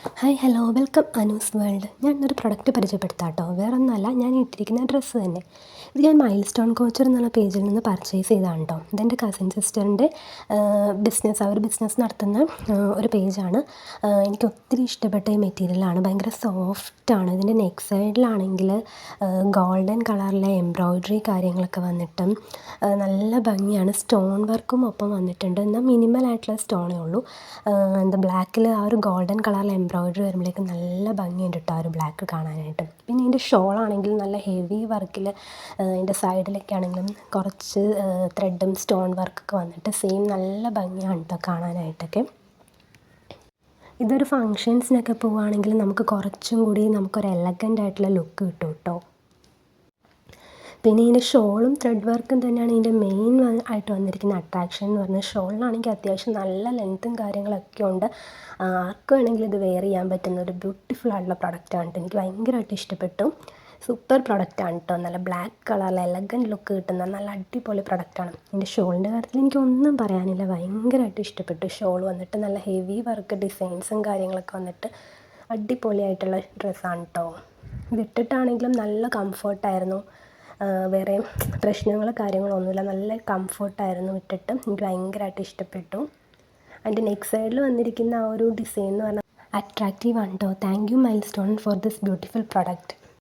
Hi hello welcome Anu's world. ഞാൻ ഒരു product പരിചയപ്പെടുത്താം കേട്ടോ. വേറെ ഒന്നുമല്ല, ഞാൻ ഇട്ടിരിക്കുന്ന ഡ്രസ്സ് തന്നെ. ഇത് ഞാൻ മൈൽ സ്റ്റോൺ കോച്ചർ എന്നുള്ള പേജിൽ നിന്ന് പർച്ചേസ് ചെയ്തതാണ് കേട്ടോ. ഇതെൻ്റെ കസിൻ സിസ്റ്ററിൻ്റെ അവർ ബിസിനസ് നടത്തുന്ന ഒരു പേജാണ്. എനിക്ക് ഒത്തിരി ഇഷ്ടപ്പെട്ട ഈ മെറ്റീരിയലാണ്. ഭയങ്കര സോഫ്റ്റാണ്. ഇതിൻ്റെ നെക്ക് സൈഡിലാണെങ്കിൽ ഗോൾഡൻ കളറിലെ എംബ്രോയ്ഡറി കാര്യങ്ങളൊക്കെ വന്നിട്ട് നല്ല ഭംഗിയാണ്. സ്റ്റോൺ വർക്കും ഒപ്പം വന്നിട്ടുണ്ട്. എന്നാൽ മിനിമലായിട്ടുള്ള സ്റ്റോണേ ഉള്ളൂ. ബ്ലാക്കിൽ ആ ഒരു ഗോൾഡൻ കളറിൽ എംബ്രോയ്ഡറി വരുമ്പോഴേക്കും നല്ല ഭംഗിയുണ്ട് കേട്ടോ ആ ഒരു ബ്ലാക്ക് കാണാനായിട്ട്. പിന്നെ ഇതിൻ്റെ ഷോളാണെങ്കിൽ നല്ല ഹെവി വർക്കിൽ ഇതിൻ്റെ സൈഡിലൊക്കെ ആണെങ്കിലും കുറച്ച് ത്രെഡും സ്റ്റോൺ വർക്കൊക്കെ വന്നിട്ട് സെയിം നല്ല ഭംഗിയാണ് കേട്ടോ കാണാനായിട്ടൊക്കെ. ഇതൊരു ഫങ്ഷൻസിനൊക്കെ പോവുകയാണെങ്കിൽ നമുക്ക് കുറച്ചും കൂടി നമുക്കൊരു എലഗൻ്റ് ആയിട്ടുള്ള ലുക്ക് കിട്ടും കേട്ടോ. പിന്നെ ഇതിൻ്റെ ഷോളും ത്രെഡ് വർക്കും തന്നെയാണ് ഇതിൻ്റെ മെയിൻ ആയിട്ട് വന്നിരിക്കുന്ന അട്രാക്ഷൻ എന്ന് പറഞ്ഞാൽ. ഷോളിനാണെങ്കിൽ അത്യാവശ്യം നല്ല ലെങ്ത്തും കാര്യങ്ങളൊക്കെ ഉണ്ട്. ആർക്ക് വേണമെങ്കിലും ഇത് വെയർ ചെയ്യാൻ പറ്റുന്ന ഒരു ബ്യൂട്ടിഫുൾ ആയിട്ടുള്ള പ്രൊഡക്റ്റാണ് കേട്ടോ. എനിക്ക് ഭയങ്കരമായിട്ട് ഇഷ്ടപ്പെട്ടു. സൂപ്പർ പ്രൊഡക്റ്റാണ് കേട്ടോ. നല്ല ബ്ലാക്ക് കളറിൽ എലഗൻറ്റ് ലുക്ക് കിട്ടുന്ന നല്ല അടിപൊളി പ്രൊഡക്റ്റാണ്. ഇതിൻ്റെ ഷോളിൻ്റെ കാര്യത്തിൽ എനിക്കൊന്നും പറയാനില്ല, ഭയങ്കരമായിട്ട് ഇഷ്ടപ്പെട്ടു. ഷോൾ വന്നിട്ട് നല്ല ഹെവി വർക്ക് ഡിസൈൻസും കാര്യങ്ങളൊക്കെ വന്നിട്ട് അടിപൊളിയായിട്ടുള്ള ഡ്രസ്സാണ് കേട്ടോ. ഇതിട്ടിട്ടാണെങ്കിലും നല്ല കംഫർട്ടായിരുന്നു. വേറെ പ്രശ്നങ്ങളോ കാര്യങ്ങളോ ഒന്നുമില്ല. നല്ല കംഫർട്ടായിരുന്നു ഇട്ടിട്ട്. എനിക്ക് ഭയങ്കരമായിട്ട് ഇഷ്ടപ്പെട്ടു. അതിൻ്റെ നെക്ക് സൈഡിൽ വന്നിരിക്കുന്ന ആ ഒരു ഡിസൈൻ എന്ന് പറഞ്ഞാൽ അട്രാക്റ്റീവ് ആണ് കേട്ടോ. Thank you mile stone for this beautiful product.